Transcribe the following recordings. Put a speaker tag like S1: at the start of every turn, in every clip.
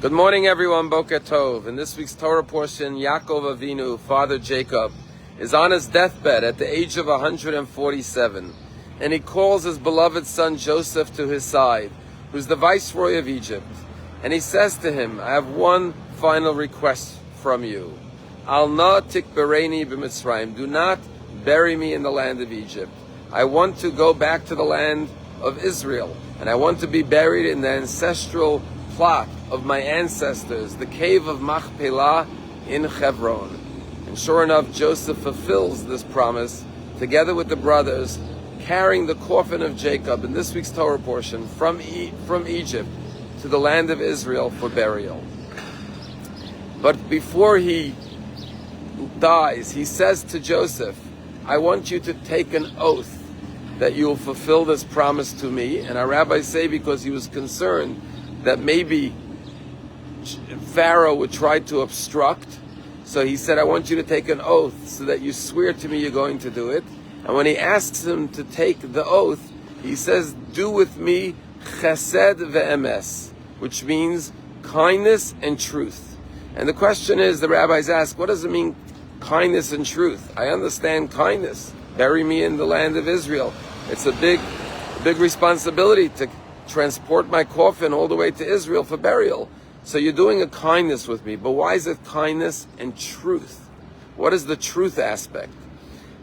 S1: Good morning, everyone. Boker Tov. In this week's Torah portion, Yaakov Avinu, father Jacob, is on his deathbed at the age of 147, and he calls his beloved son Joseph to his side, who's the viceroy of Egypt, and he says to him, I have one final request from you. Al na tikbereni b'Mitzrayim. Do not bury me in the land of Egypt. I want to go back to the land of Israel, and I want to be buried in the ancestral plot of my ancestors, the cave of Machpelah in Hebron. And sure enough, Joseph fulfills this promise together with the brothers, carrying the coffin of Jacob in this week's Torah portion from Egypt to the land of Israel for burial. But before he dies, he says to Joseph, I want you to take an oath that you will fulfill this promise to me. And our rabbis say because he was concerned that maybe Pharaoh would try to obstruct. So he said, I want you to take an oath so that you swear to me you're going to do it. And when he asks him to take the oath, he says, do with me chesed ve'emes, which means kindness and truth. And the question is, the rabbis ask, what does it mean, kindness and truth? I understand kindness. Bury me in the land of Israel. It's a big responsibility to transport my coffin all the way to Israel for burial. So you're doing a kindness with me, but why is it kindness and truth? What is the truth aspect?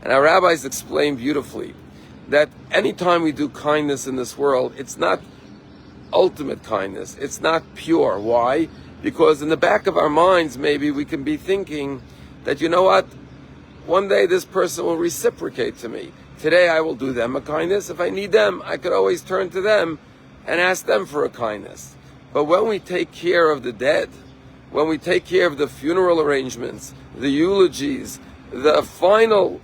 S1: And our rabbis explain beautifully that anytime we do kindness in this world, it's not ultimate kindness. It's not pure. Why? Because in the back of our minds, maybe we can be thinking that, you know what? One day this person will reciprocate to me. Today I will do them a kindness. If I need them, I could always turn to them and ask them for a kindness. But when we take care of the dead, when we take care of the funeral arrangements, the eulogies, the final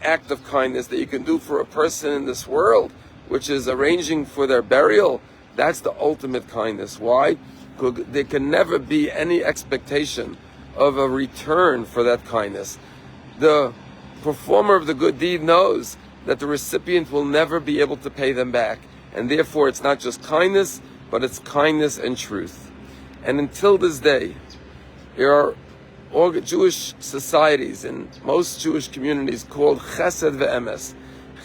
S1: act of kindness that you can do for a person in this world, which is arranging for their burial, that's the ultimate kindness. Why? Because there can never be any expectation of a return for that kindness. The performer of the good deed knows that the recipient will never be able to pay them back. And therefore, it's not just kindness, but it's kindness and truth. And until this day, there are Jewish societies in most Jewish communities called Chesed ve'emes.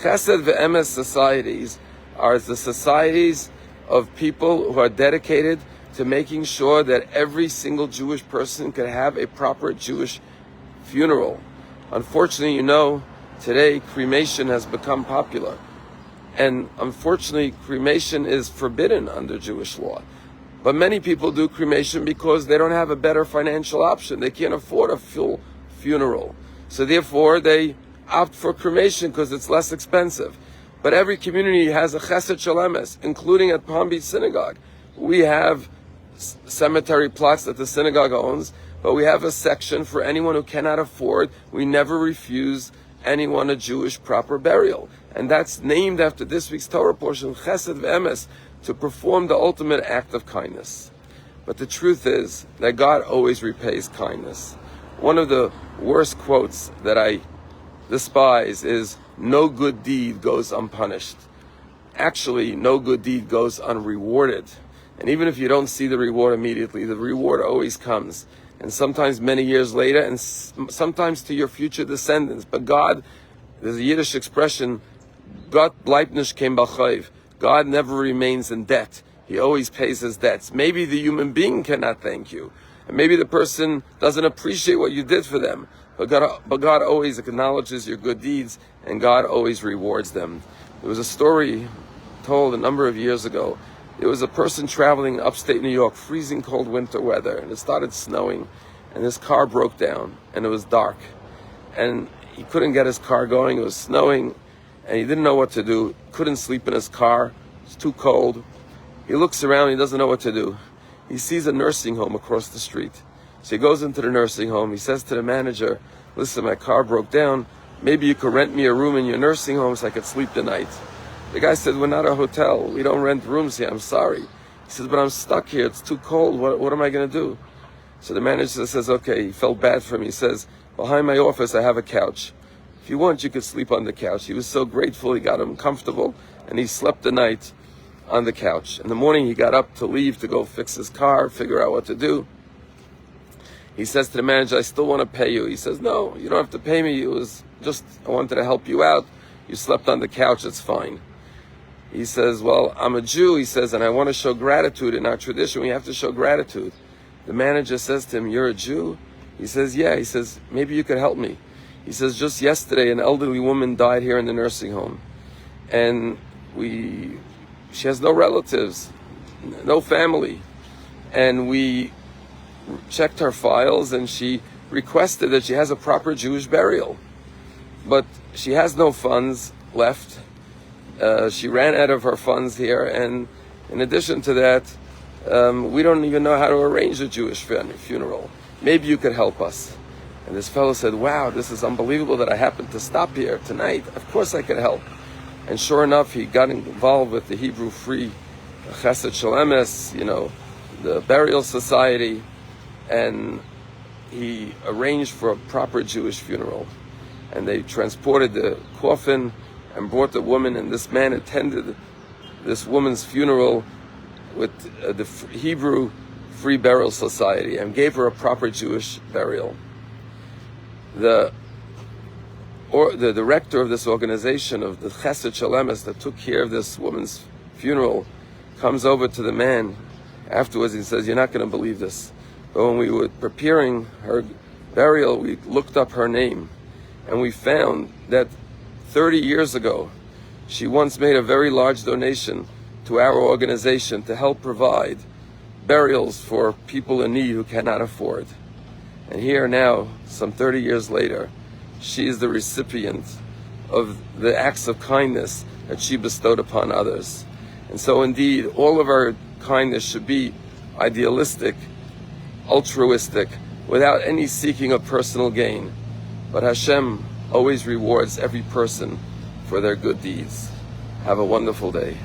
S1: Chesed ve'emes societies are the societies of people who are dedicated to making sure that every single Jewish person can have a proper Jewish funeral. Unfortunately, today cremation has become popular. And unfortunately, cremation is forbidden under Jewish law. But many people do cremation because they don't have a better financial option. They can't afford a full funeral. So therefore, they opt for cremation because it's less expensive. But every community has a chesed shalemes, including at Palm Beach Synagogue. We have cemetery plots that the synagogue owns, but we have a section for anyone who cannot afford. We never refuse anyone a Jewish proper burial. And that's named after this week's Torah portion, Chesed ve'emes, to perform the ultimate act of kindness. But the truth is that God always repays kindness. One of the worst quotes that I despise is, no good deed goes unpunished. Actually, no good deed goes unrewarded. And even if you don't see the reward immediately, the reward always comes. And sometimes many years later, and sometimes to your future descendants. But God, there's a Yiddish expression, Gott bleibt nicht kein Balchayv. God never remains in debt. He always pays his debts. Maybe the human being cannot thank you. And maybe the person doesn't appreciate what you did for them. But God always acknowledges your good deeds, and God always rewards them. There was a story told a number of years ago. There was a person traveling upstate New York, freezing cold winter weather, and it started snowing, and his car broke down, and it was dark. And he couldn't get his car going, it was snowing, and he didn't know what to do. Couldn't sleep in his car, it's too cold. He looks around, he doesn't know what to do. He sees a nursing home across the street. So he goes into the nursing home, he says to the manager, listen, my car broke down, maybe you could rent me a room in your nursing home so I could sleep tonight. The guy said, we're not a hotel. We don't rent rooms here. I'm sorry. He says, but I'm stuck here. It's too cold. What am I going to do? So the manager says, okay. He felt bad for him. He says, behind my office, I have a couch. If you want, you could sleep on the couch. He was so grateful. He got him comfortable, and he slept the night on the couch. In the morning, he got up to leave to go fix his car, figure out what to do. He says to the manager, I still want to pay you. He says, no, you don't have to pay me. It was just, I wanted to help you out. You slept on the couch, it's fine. He says, well, I'm a Jew, he says, and I want to show gratitude. In our tradition, we have to show gratitude. The manager says to him, you're a Jew? He says, yeah. He says, maybe you could help me. He says, just yesterday, an elderly woman died here in the nursing home. And she has no relatives, no family. And we checked her files, and she requested that she has a proper Jewish burial. But she has no funds left. She ran out of her funds here, and in addition to that, we don't even know how to arrange a Jewish funeral. Maybe you could help us. And this fellow said, wow, this is unbelievable that I happened to stop here tonight. Of course I could help. And sure enough, he got involved with the Hebrew Free Chesed Shalemes, the burial society, and he arranged for a proper Jewish funeral. And they transported the coffin and brought the woman, and this man attended this woman's funeral with the Hebrew Free Burial Society and gave her a proper Jewish burial. The director of this organization, of the Chesed Shalemes, that took care of this woman's funeral, comes over to the man afterwards and says, you're not going to believe this, but when we were preparing her burial, we looked up her name, and we found that 30 years ago, she once made a very large donation to our organization to help provide burials for people in need who cannot afford. And here now, some 30 years later, she is the recipient of the acts of kindness that she bestowed upon others. And so indeed, all of our kindness should be idealistic, altruistic, without any seeking of personal gain. But Hashem always rewards every person for their good deeds. Have a wonderful day.